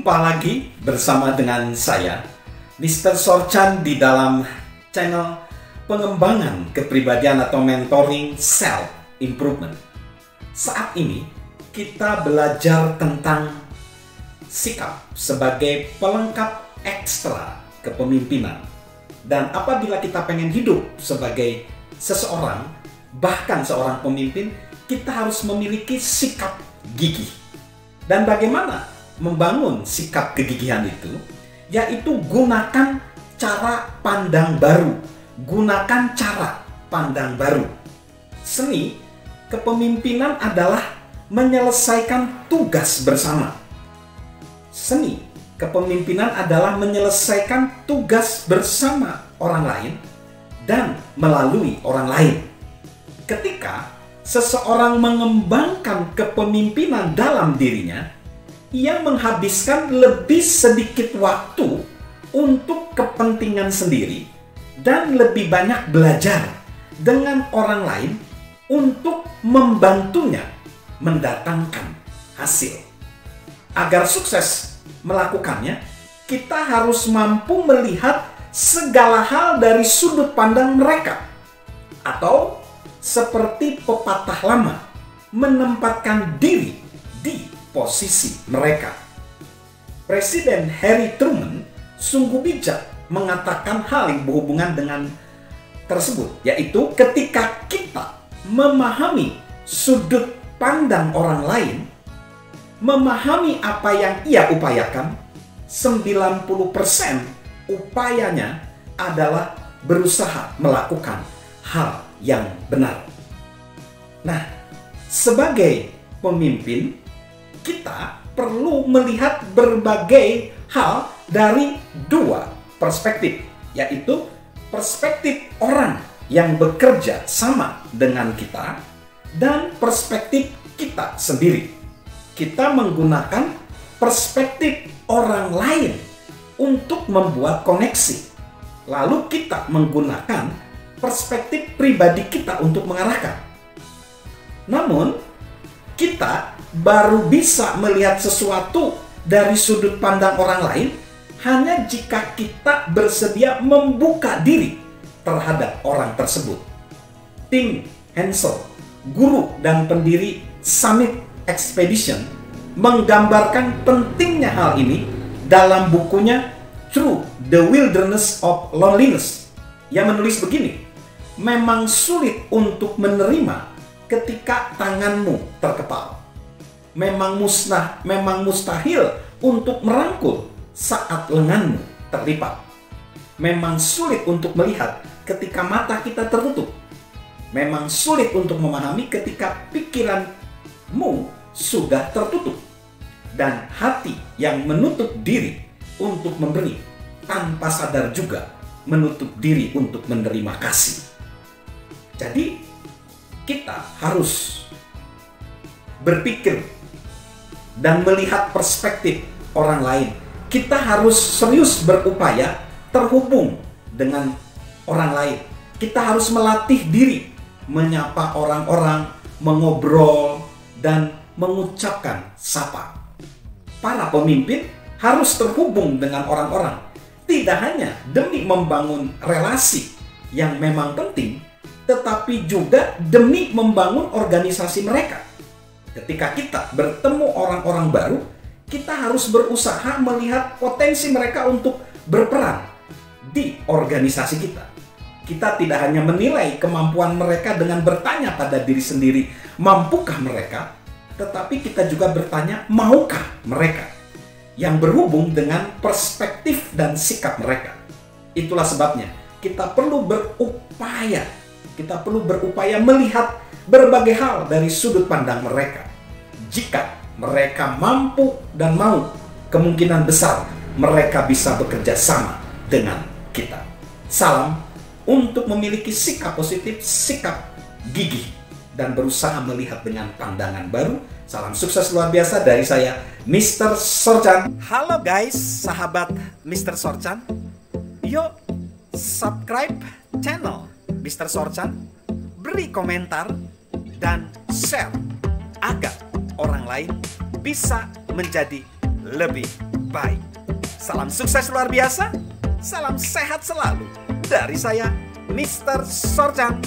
Jumpa lagi bersama dengan saya, Mr. Sorchan, di dalam channel pengembangan kepribadian atau mentoring self improvement. Saat ini kita belajar tentang sikap sebagai pelengkap ekstra kepemimpinan. Dan apabila kita pengen hidup sebagai seseorang, bahkan seorang pemimpin, kita harus memiliki sikap gigih. Dan bagaimana membangun sikap kegigihan itu? Yaitu gunakan cara pandang baru. Gunakan cara pandang baru. Seni kepemimpinan adalah menyelesaikan tugas bersama. Seni kepemimpinan adalah menyelesaikan tugas bersama orang lain dan melalui orang lain. Ketika seseorang mengembangkan kepemimpinan dalam dirinya, ia menghabiskan lebih sedikit waktu untuk kepentingan sendiri dan lebih banyak belajar dengan orang lain untuk membantunya mendatangkan hasil. Agar sukses melakukannya, kita harus mampu melihat segala hal dari sudut pandang mereka. Atau seperti pepatah lama, menempatkan diri di posisi mereka. Presiden Harry Truman sungguh bijak mengatakan hal yang berhubungan dengan tersebut, yaitu ketika kita memahami sudut pandang orang lain, memahami apa yang ia upayakan, 90% upayanya adalah berusaha melakukan hal yang benar. Nah, sebagai pemimpin, kita perlu melihat berbagai hal dari dua perspektif, yaitu perspektif orang yang bekerja sama dengan kita dan perspektif kita sendiri. Kita menggunakan perspektif orang lain untuk membuat koneksi. Lalu kita menggunakan perspektif pribadi kita untuk mengarahkan. Namun, kita baru bisa melihat sesuatu dari sudut pandang orang lain hanya jika kita bersedia membuka diri terhadap orang tersebut. Tim Hensel, guru dan pendiri Summit Expedition, menggambarkan pentingnya hal ini dalam bukunya Through the Wilderness of Loneliness. Ia menulis begini: memang sulit untuk menerima ketika tanganmu terkepal. Memang mustahil untuk merangkul saat lenganmu terlipat. Memang sulit untuk melihat ketika mata kita tertutup. Memang sulit untuk memahami ketika pikiranmu sudah tertutup. Dan hati yang menutup diri untuk memberi tanpa sadar juga menutup diri untuk menerima kasih. Jadi kita harus berpikir dan melihat perspektif orang lain. Kita harus serius berupaya terhubung dengan orang lain. Kita harus melatih diri menyapa orang-orang, mengobrol, dan mengucapkan sapa. Para pemimpin harus terhubung dengan orang-orang, tidak hanya demi membangun relasi yang memang penting, tetapi juga demi membangun organisasi mereka. Ketika kita bertemu orang-orang baru, kita harus berusaha melihat potensi mereka untuk berperan di organisasi kita. Kita tidak hanya menilai kemampuan mereka dengan bertanya pada diri sendiri, mampukah mereka? Tetapi kita juga bertanya, maukah mereka? Yang berhubung dengan perspektif dan sikap mereka. Itulah sebabnya kita perlu berupaya. Kita perlu berupaya melihat berbagai hal dari sudut pandang mereka. Jika mereka mampu dan mau, kemungkinan besar mereka bisa bekerja sama dengan kita. Salam untuk memiliki sikap positif, sikap gigih, dan berusaha melihat dengan pandangan baru. Salam sukses luar biasa dari saya, Mr. Sorchan. Halo guys, sahabat Mr. Sorchan. Yuk subscribe channel Mr. Sorchan, beri komentar, dan share agar orang lain bisa menjadi lebih terbaik. Salam sukses luar biasa, salam sehat selalu. Dari saya, Mr. Sorjan.